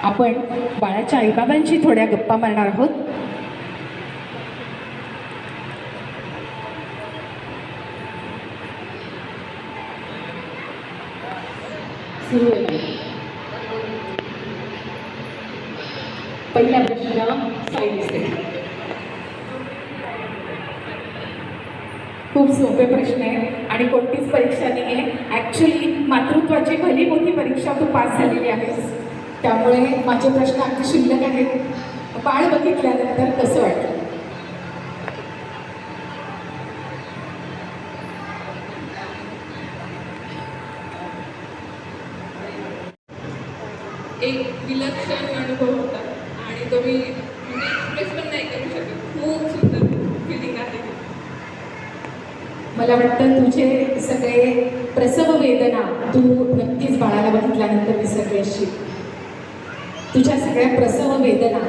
आपण बाळाच्या आईबाबांशी थोड्या गप्पा मारणार आहोत. सुरू आहे. पहिला प्रश्न सायन्सचे. खूप सोपे प्रश्न आहे आणि कोणतीच परीक्षा नाही आहे. ॲक्च्युली मातृत्वाची भली मोठी परीक्षा तू पास झालेली आहेस, त्यामुळे माझे प्रश्न अगदी शिल्लक आहेत. बाळ बघितल्यानंतर कसं वाटलं? एक विलक्षण अनुभव होता आणि तो मी एक्सप्रेस पण नाही करू शकत. खूप सुंदर फिलिंग आहे. मला वाटतं तुझे सगळे प्रसव वेदना तू नक्कीच बाळाला बघितल्यानंतर विसरली असशील. तुझ्या सगळ्या प्रसव वेदना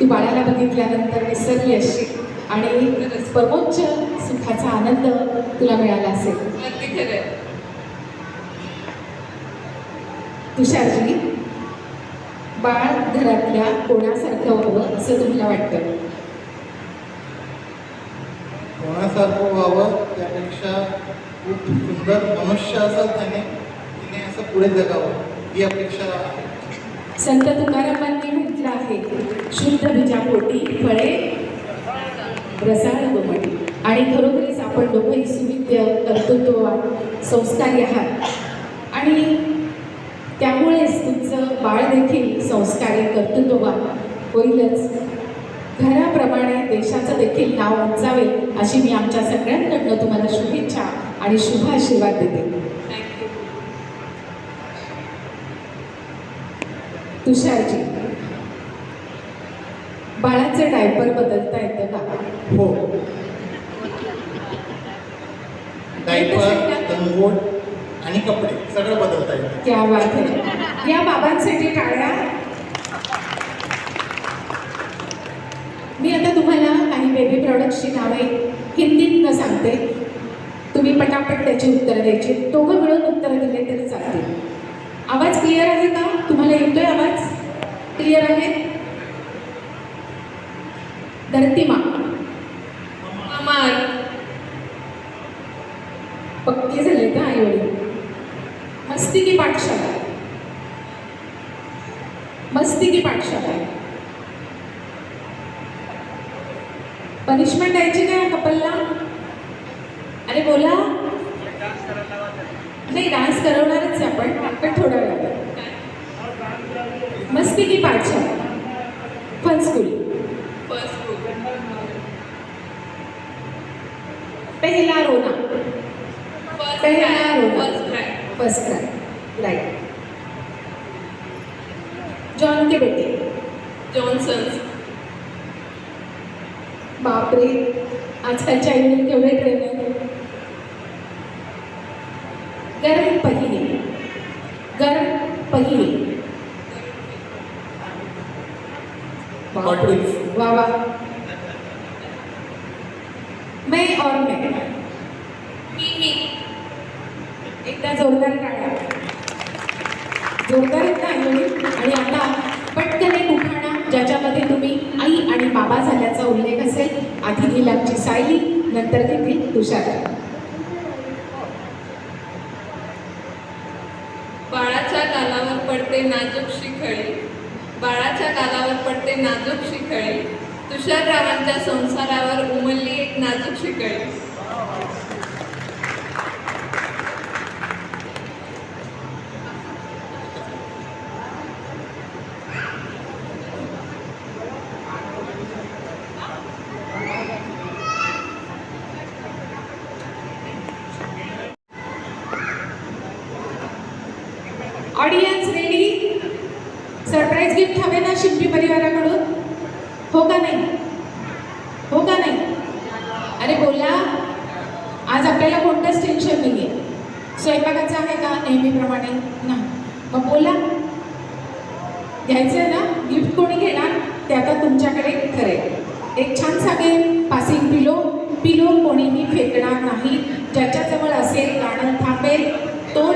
तू बाळाला बघितल्यानंतर विसरली असशील आणि परमोच्च सुखाचा आनंद तुला मिळाला असेल. अगदी खरं आहे. तुषारजी, बाळ घरातल्या कोणासारखं व्हावं असं तुम्हाला वाटतं? कोणासारखं व्हावं त्यापेक्षा खूप सुंदर मनुष्य असं तिने असं पुढे जगावं ही अपेक्षा आहे. संत तुकारामांनी म्हटलं आहे, शुद्ध बीजापोटी फळे रसाळ गोमटी. आणि खरोखरीच आपण दोघंही सुविद्य, कर्तृत्ववान, संस्कारी आहात आणि त्यामुळेच तुमचं बाळ देखील संस्कारी, कर्तृत्ववान होईलच. घराप्रमाणे देशाचं देखील नाव उंचावेल अशी मी आमच्या सगळ्यांकडनं तुम्हाला शुभेच्छा आणि शुभ आशीर्वाद देते. थँक्यू. तुषारजी, बाळाचं डायपर बदलता येतं का? हो, डायपर, तंगोट आणि कपडे सगळं बदलता येतं. क्या बात आहे. या बाबांसाठी टाळ्या. मी आता तुम्हाला काही बेबी प्रॉडक्ट्सची नावे हिंदीतनं सांगते. तुम्ही पटापट त्याची उत्तरं द्यायची. दोघं मिळून उत्तरं दिले तरी चालतील. आवाज क्लिअर आहे का? तुम्हाला येतोय आवाज? क्लिअर आहे? धरती माँ, अमर, पक्के झाले का आई वडील? मस्ती की पाठशाला. मस्ती की पाठशाला. पनिशमेंट द्यायची काय कपलला? अरे बोला. नाही, डान्स करवणारच आहे आपण, पण थोडा वेळ. मस्ती की पाठशाला, फन स्कूल, फर्स्ट ग्रुप, पहला रोना, पहला रोना, first cry, first cry, right. John के बेटे. जॉन्सन्स. बापरे, आजकालच्या आईवडील केवढे ट्रेन आहे. गरम पहिली, गरम पहिली. Bottles. वाह वाह. मैं और मैं. मी. एकदा जोरदार टाळ्या. जोरदार एकदा आईवडील. आणि आता पटकन एक उखाणा ज्याच्यामध्ये तुम्ही आई आणि बाबा झाल्याचा उल्लेख असेल. आधी घेईल आमची सायली, नंतर घेतील तुषार. बाळाच्या गालावर पडते नाजूक शिखळी, बाळाच्या गालावर पडते नाजूक शिखळी, तुषाररावांच्या संसारावर उमलली एक नाजूक शिकळी. Audience ready? सरप्राईज गिफ्ट हवे ना शिंपी परिवाराकडून? हो का नाही? हो का नाही? अरे बोला. आज आपल्याला कोणतंच टेन्शन नाही आहे. स्वयंपाकाचं आहे का नेहमीप्रमाणे? नाही. मग बोला. घ्यायचं आहे ना गिफ्ट? कोणी घेणार ते आता तुमच्याकडे खरे. एक छान सांगेल, पासिंग पिलो. पिलो कोणीही फेकणार नाही. ज्याच्याजवळ असेल गाणं थांबेल तो